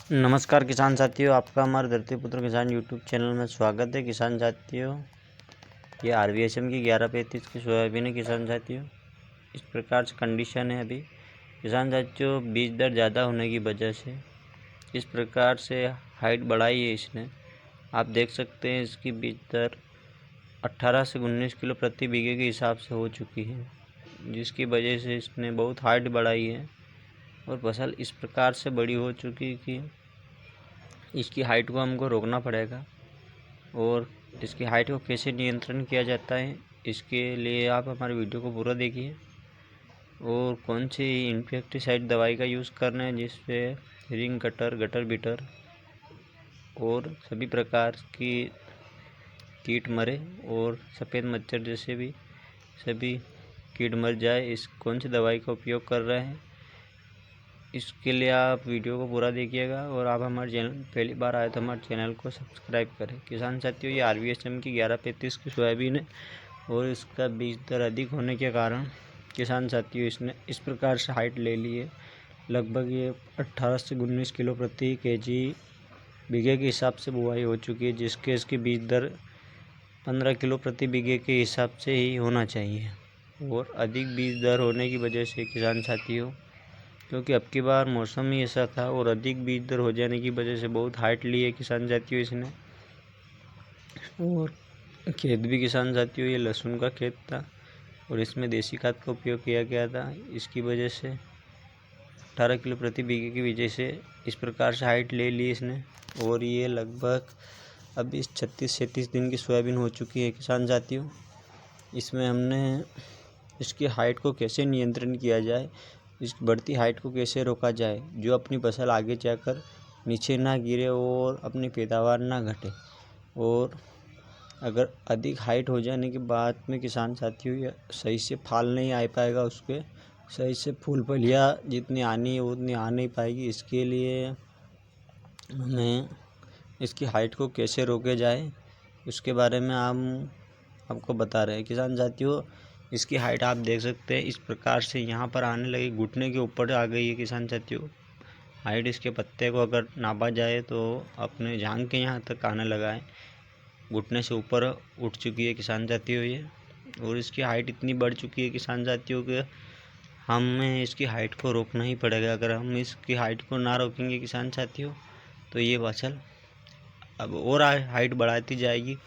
नमस्कार किसान साथियों, आपका हमारे धरती पुत्र किसान यूट्यूब चैनल में स्वागत है। किसान साथियों, ये RVSM की 1135 की सोयाबीन है। किसान साथियों, इस प्रकार से कंडीशन है अभी। किसान साथियों, बीज दर ज़्यादा होने की वजह से इस प्रकार से हाइट बढ़ाई है इसने। आप देख सकते हैं इसकी बीज दर 18 से 19 किलो प्रति बीघे के हिसाब से हो चुकी है, जिसकी वजह से इसने बहुत हाइट बढ़ाई है और फसल इस प्रकार से बड़ी हो चुकी कि इसकी हाइट को हमको रोकना पड़ेगा। और इसकी हाइट को कैसे नियंत्रण किया जाता है, इसके लिए आप हमारे वीडियो को पूरा देखिए। और कौन सी इंसेक्टिसाइड दवाई का यूज़ करना है, जिससे रिंग कटर, गटर बिटर और सभी प्रकार की कीट मरे और सफ़ेद मच्छर जैसे भी सभी कीट मर जाए। इस कौन सी दवाई का उपयोग कर रहे हैं, इसके लिए आप वीडियो को पूरा देखिएगा। और आप हमारे चैनल पहली बार आए तो हमारे चैनल को सब्सक्राइब करें। किसान साथियों, ये RVSM की 1135 की सोयाबीन है और इसका बीज दर अधिक होने के कारण किसान साथियों इसने इस प्रकार से हाइट ले ली है। लगभग ये 18 से 19 किलो प्रति केजी बीघे के हिसाब से बुआई हो चुकी है, जिसके इसकी बीज दर 15 किलो प्रति बीघे के हिसाब से ही होना चाहिए। और अधिक बीज दर होने की वजह से किसान साथियों, क्योंकि अब की बार मौसम ही ऐसा था और अधिक बीज दर हो जाने की वजह से बहुत हाइट ली है किसान साथियों इसने। और खेत भी किसान साथियों ये लहसुन का खेत था और इसमें देसी खाद का उपयोग किया गया था। इसकी वजह से 18 किलो प्रति बीघे की वजह से इस प्रकार से हाइट ले ली इसने। और ये लगभग अभी 36-37 दिन की सोयाबीन हो चुकी है किसान साथियों। इसमें हमने इसकी हाइट को कैसे नियंत्रण किया जाए, इस बढ़ती हाइट को कैसे रोका जाए, जो अपनी फसल आगे जाकर नीचे ना गिरे और अपनी पैदावार ना घटे। और अगर अधिक हाइट हो जाने के बाद में किसान साथियों ये सही से फाल नहीं आ पाएगा, उसके सही से फूल फलियाँ जितनी आनी है उतनी आ नहीं पाएगी। इसके लिए हमें इसकी हाइट को कैसे रोके जाए, उसके बारे में हम आपको बता रहे हैं। किसान साथियों, इसकी हाइट आप देख सकते हैं इस प्रकार से यहाँ पर आने लगी, घुटने के ऊपर आ गई है किसान साथियों। हाइट इसके पत्ते को अगर नापा जाए तो अपने जांघ के यहाँ तक आने लगा है, घुटने से ऊपर उठ चुकी है किसान साथियों ये। और इसकी हाइट इतनी बढ़ चुकी है किसान साथियों कि हमें इसकी हाइट को रोकना ही पड़ेगा। अगर हम इसकी हाइट को ना रोकेंगे किसान साथियों, तो ये फसल अब और हाइट बढ़ाती जाएगी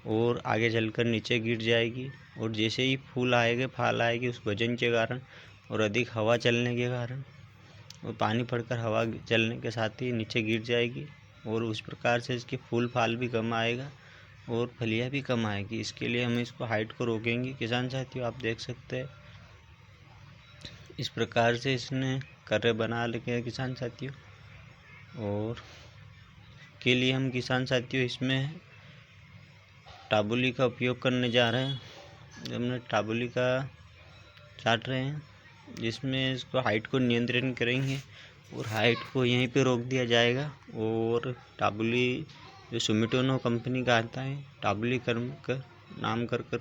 और आगे चलकर नीचे गिर जाएगी। और जैसे ही फूल आएंगे, फाल आएगी, उस वजन के कारण और अधिक हवा चलने के कारण और पानी पड़कर हवा चलने के साथ ही नीचे गिर जाएगी। और उस प्रकार से इसके फूल फाल भी कम आएगा और फलियाँ भी कम आएगी। इसके लिए हम इसको हाइट को रोकेंगे किसान साथियों। आप देख सकते हैं इस प्रकार से इसने कर्रे बना रखे हैं किसान साथियों। और के लिए हम किसान साथियों इसमें टाबुली का उपयोग करने जा रहे हैं। हमने टाबुली का चाट रहे हैं, जिसमें इसको हाइट को नियंत्रण करेंगे और हाइट को यहीं पे रोक दिया जाएगा। और टाबुली जो सुमिटोनो कंपनी का आता है, टाबुली कर्म का नाम कर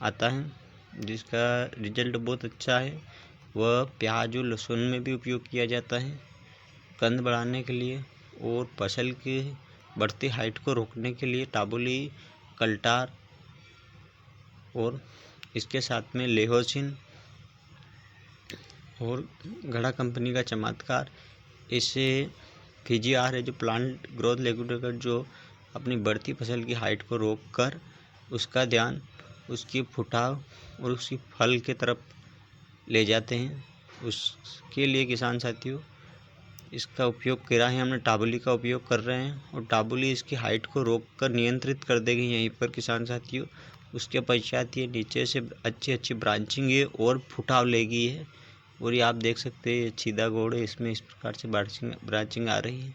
आता है, जिसका रिजल्ट बहुत अच्छा है। वह प्याज और लहसुन में भी उपयोग किया जाता है कंद बढ़ाने के लिए। और फसल की बढ़ती हाइट को रोकने के लिए टाबुली, कल्टार और इसके साथ में लेहोसिन और गड़ा कंपनी का चमत्कार, इससे PGR है जो प्लांट ग्रोथ रेगुलेटर, जो अपनी बढ़ती फसल की हाइट को रोक कर उसका ध्यान उसकी फुटाव और उसकी फल के तरफ ले जाते हैं। उसके लिए किसान साथियों इसका उपयोग करा है हमने, टाबुली का उपयोग कर रहे हैं। और टाबुली इसकी हाइट को रोक कर नियंत्रित कर देगी यहीं पर किसान साथियों। उसके पश्चात ये नीचे से अच्छी ब्रांचिंग है और फुटाव लेगी है। और ये आप देख सकते हैं सीधा गोड़ है, इसमें इस प्रकार से ब्रांचिंग आ रही है।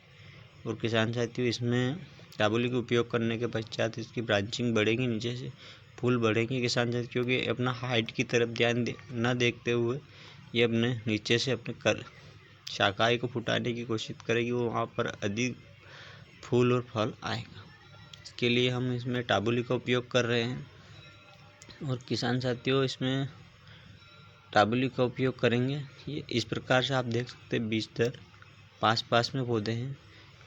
और किसान साथियों, इसमें टाबुली का उपयोग करने के पश्चात इसकी ब्रांचिंग बढ़ेगी, नीचे से फूल बढ़ेंगे किसान साथियों। क्योंकि अपना हाइट की तरफ ध्यान न देखते हुए ये अपने नीचे से अपने शाखाएँ को फुटाने की कोशिश करेगी, वो वहाँ पर अधिक फूल और फल आएगा। इसके लिए हम इसमें टाबुली का उपयोग कर रहे हैं। और किसान साथियों, इसमें टाबुली का उपयोग करेंगे ये इस प्रकार से आप देख सकते हैं, बीज दर पास में पौधे हैं।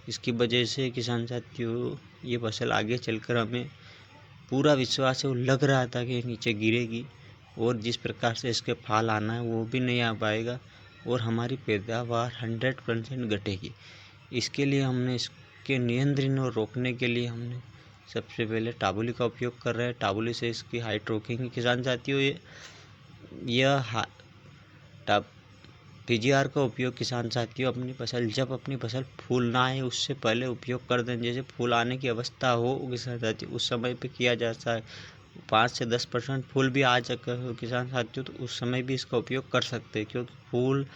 इसकी वजह से किसान साथियों ये फसल आगे चलकर हमें पूरा विश्वास है, वो लग रहा था कि नीचे गिरेगी और जिस प्रकार से इसके फल आना है वो भी नहीं आ पाएगा और हमारी पैदावार 100% घटेगी। इसके लिए हमने इसके नियंत्रण और रोकने के लिए हमने सबसे पहले टाबुली का उपयोग कर रहे हैं। टाबुली से इसकी हाइट रोकेंगे किसान साथियों। यह पीजीआर का उपयोग किसान साथियों जब अपनी फसल फूल ना आए उससे पहले उपयोग कर दें। जैसे फूल आने की अवस्था हो किसान साथियों उस समय पे किया जाता है। 5 से 10% फूल भी आ चुका हो किसान साथियों तो उस समय भी इसका उपयोग कर सकते हैं, क्योंकि फूल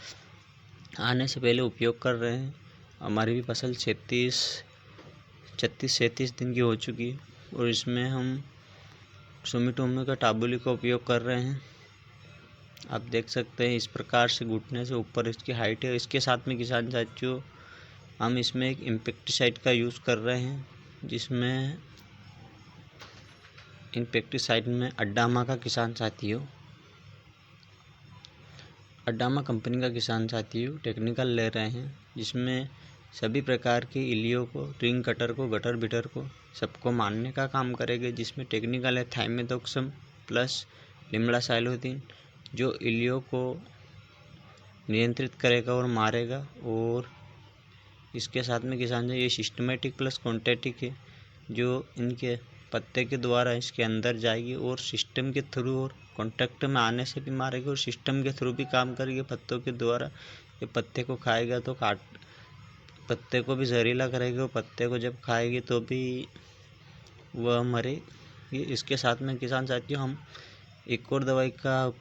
आने से पहले उपयोग कर रहे हैं। हमारी भी फसल 36-37 दिन की हो चुकी है और इसमें हम सुमिटोमो का टाबुली का उपयोग कर रहे हैं। आप देख सकते हैं इस प्रकार से घुटने से ऊपर इसकी हाइट है। इसके साथ में किसान साथियों हम इसमें एक इंपेक्टिसाइड का यूज़ कर रहे हैं, जिसमें इंपेक्टिसाइड में अड्डामा का किसान साथियों अड्डामा कंपनी का किसान साथियों टेक्निकल ले रहे हैं, जिसमें सभी प्रकार की इलियों को, रिंग कटर को, गटर बिटर को सबको मारने का काम करेंगे। जिसमें टेक्निकल है थाइमेथॉक्सम प्लस लिम्डासाइलोथीन, जो इलियों को नियंत्रित करेगा और मारेगा। और इसके साथ में किसान ये सिस्टमेटिक प्लस क्वांटिटिक है, जो इनके पत्ते के द्वारा इसके अंदर जाएगी और सिस्टम के थ्रू और कांटेक्ट में आने से भी मारेगी और सिस्टम के थ्रू भी काम करेगी पत्तों के द्वारा। ये पत्ते को खाएगा तो पत्ते को भी जहरीला करेगी और पत्ते को जब खाएगी तो भी वह मरेगी। इसके साथ में किसान साथियों हम एक और दवाई का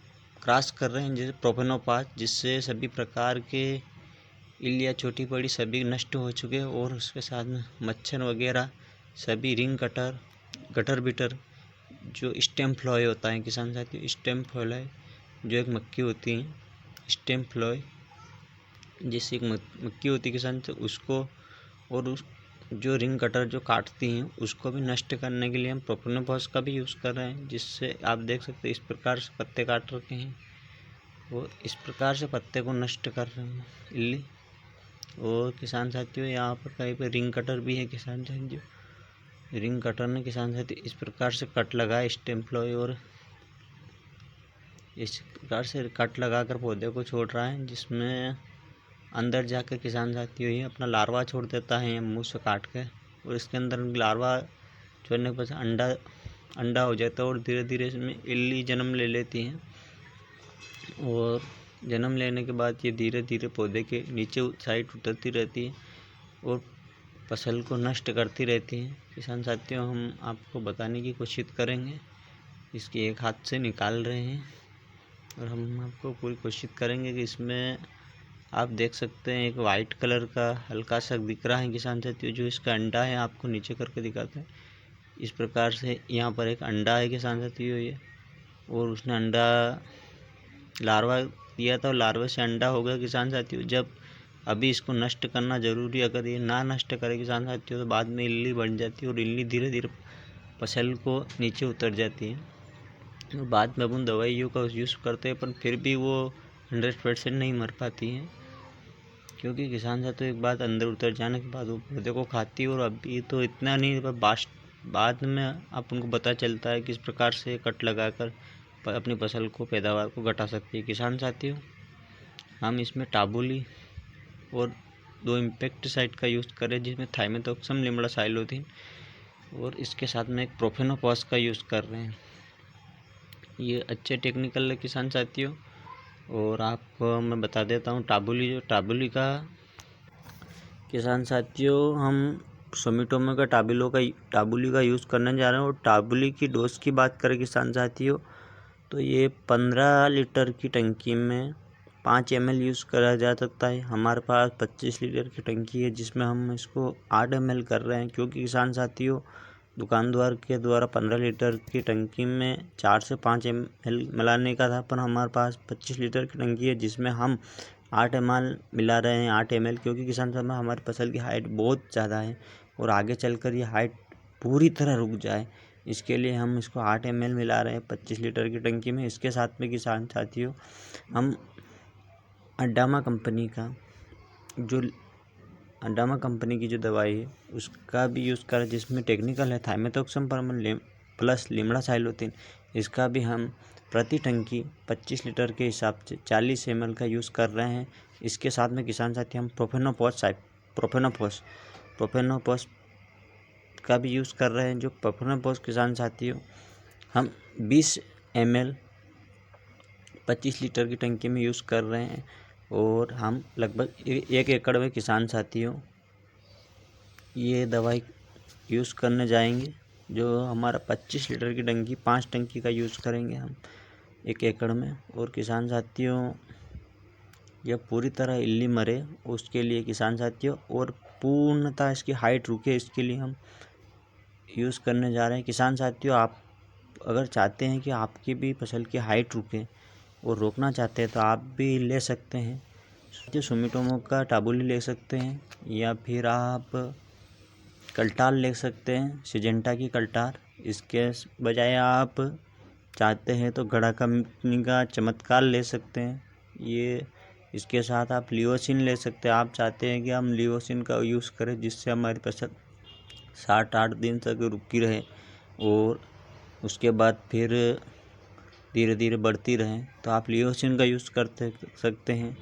क्रॉस कर रहे हैं, जैसे प्रोफेनोपाज, जिससे सभी प्रकार के इलिया छोटी बड़ी सभी नष्ट हो चुके हैं। और उसके साथ में मच्छर वगैरह सभी रिंग कटर, गटर बिटर, जो स्टेम फ्लॉय होता है किसान साथियों, स्टेम फ्लॉय जो एक मक्खी होती है, स्टेम फ्लॉय जिससे एक मक्खी होती है किसान तो उसको, और उस जो रिंग कटर जो काटती हैं उसको भी नष्ट करने के लिए हम प्रोफेनोपाज का भी यूज़ कर रहे हैं। जिससे आप देख सकते हैं इस प्रकार से पत्ते काट रखे हैं, वो इस प्रकार से पत्ते को नष्ट कर रहे हैं इल्ली। और किसान साथियों यहाँ पर कहीं पर रिंग कटर भी है किसान साथियों, रिंग कटर ने किसान साथियों इस प्रकार से कट लगा स्टेम फ्लॉय और इस प्रकार से कट लगाकर पौधे को छोड़ रहा है, जिसमें अंदर जाकर किसान साथियों ये अपना लार्वा छोड़ देता है मुँह से काट के। और इसके अंदर लार्वा छोड़ने के बाद अंडा हो जाता है और धीरे धीरे इसमें इल्ली जन्म ले लेती हैं। और जन्म लेने के बाद ये धीरे धीरे पौधे के नीचे साइड उतरती रहती है और फसल को नष्ट करती रहती हैं। किसान साथियों हम आपको बताने की कोशिश करेंगे, इसकी एक हाथ से निकाल रहे हैं और हम आपको पूरी कोशिश करेंगे कि इसमें आप देख सकते हैं एक वाइट कलर का हल्का सा दिख रहा है किसान साथियों, जो इसका अंडा है। आपको नीचे करके दिखाते हैं इस प्रकार से, यहाँ पर एक अंडा है किसान साथियों ये, और उसने अंडा लार्वा दिया था और लार्वे से अंडा हो गया किसान साथियों। जब अभी इसको नष्ट करना ज़रूरी, अगर ये ना नष्ट करे किसान साथियों तो बाद में इल्ली बन जाती है और इल्ली धीरे धीरे फसल को नीचे उतर जाती है। और बाद में अपन दवाइयों का यूज़ करते हैं पर फिर भी वो 100% नहीं मर पाती हैं, क्योंकि किसान साथियों एक बात अंदर उतर जाने के बाद वो पौधे को खाती है। और अभी तो इतना नहीं, पर बाद में अपन को पता चलता है किस प्रकार से कट लगाकर अपनी फसल को, पैदावार को घटा सकती है। किसान साथियों हम इसमें टाबुली और 2 इंपेक्टिसाइड का यूज़ करें, जिसमें थाइमेथॉक्सम, लिम्डासाइलोथीन और इसके साथ में एक प्रोफेनोपाज का यूज़ कर रहे हैं। ये अच्छे टेक्निकल है किसान साथियों। और आपको मैं बता देता हूँ टाबुली का किसान साथियों हम सुमिटोमो का टाबुली का यूज़ करने जा रहे हैं। और टाबुली की डोज की बात करें किसान साथियों तो ये 15 लीटर की टंकी में 5 ml यूज़ करा जा सकता है। हमारे पास 25 लीटर की टंकी है जिसमें हम इसको 8 ml कर रहे हैं, क्योंकि किसान साथियों दुकानदार के द्वारा 15 लीटर की टंकी में 4 से 5 ml मिलाने का था, पर हमारे पास 25 लीटर की टंकी है जिसमें हम 8 ml मिला रहे हैं, 8 ml, क्योंकि किसान साहब हमारी फसल की हाइट बहुत ज़्यादा है और आगे चलकर ये हाइट पूरी तरह रुक जाए, इसके लिए हम इसको 8 ml मिला रहे हैं 25 लीटर की टंकी में। इसके साथ में किसान साथियों हम अड्डामा कंपनी का जो अंडामा कंपनी की जो दवाई है उसका भी यूज़ करें, जिसमें टेक्निकल है थाइमेथॉक्सम प्लस लिम्डासाइलोथिन। इसका भी हम प्रति टंकी 25 लीटर के हिसाब से 40 ml का यूज़ कर रहे हैं। इसके साथ में किसान साथी हम प्रोफेनोफॉस का भी यूज़ कर रहे हैं। जो प्रोफेनोफॉस किसान साथियों हम 20 ml 25 लीटर की टंकी में यूज़ कर रहे हैं और हम लगभग 1 एकड़ में किसान साथियों ये दवाई यूज़ करने जाएंगे। जो हमारा 25 लीटर की टंकी 5 टंकी का यूज़ करेंगे हम 1 एकड़ में। और किसान साथियों यह पूरी तरह इल्ली मरे उसके लिए किसान साथियों और पूर्णतः इसकी हाइट रुके इसके लिए हम यूज़ करने जा रहे हैं। किसान साथियों आप अगर चाहते हैं कि आपकी भी फसल की हाइट रुके और रोकना चाहते हैं तो आप भी ले सकते हैं। जो सुमिटोमो का टाबुली ले सकते हैं या फिर आप कल्टार ले सकते हैं, सिजेंटा की कल्टार। इसके बजाय आप चाहते हैं तो गड़ा कंपनी का चमत्कार ले सकते हैं। ये इसके साथ आप लियोसिन ले सकते हैं। आप चाहते हैं कि हम लियोसिन का यूज़ करें जिससे हमारी फसल 7-8 दिन तक रुकी रहे और उसके बाद फिर धीरे धीरे बढ़ती रहे, तो आप लियोसिन का यूज़ कर सकते हैं।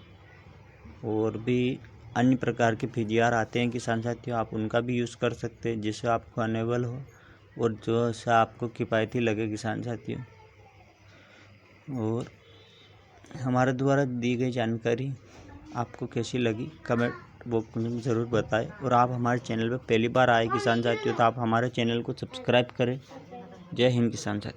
और भी अन्य प्रकार के पीजीआर आते हैं किसान साथियों, आप उनका भी यूज़ कर सकते हैं जिससे आपको अनेबल हो और जो से आपको किफ़ायती लगे किसान साथियों। और हमारे द्वारा दी गई जानकारी आपको कैसी लगी कमेंट बॉक्स में ज़रूर बताएं। और आप हमारे चैनल पर पहली बार आए किसान साथियों तो आप हमारे चैनल को सब्सक्राइब करें। जय हिंद किसान साथियों।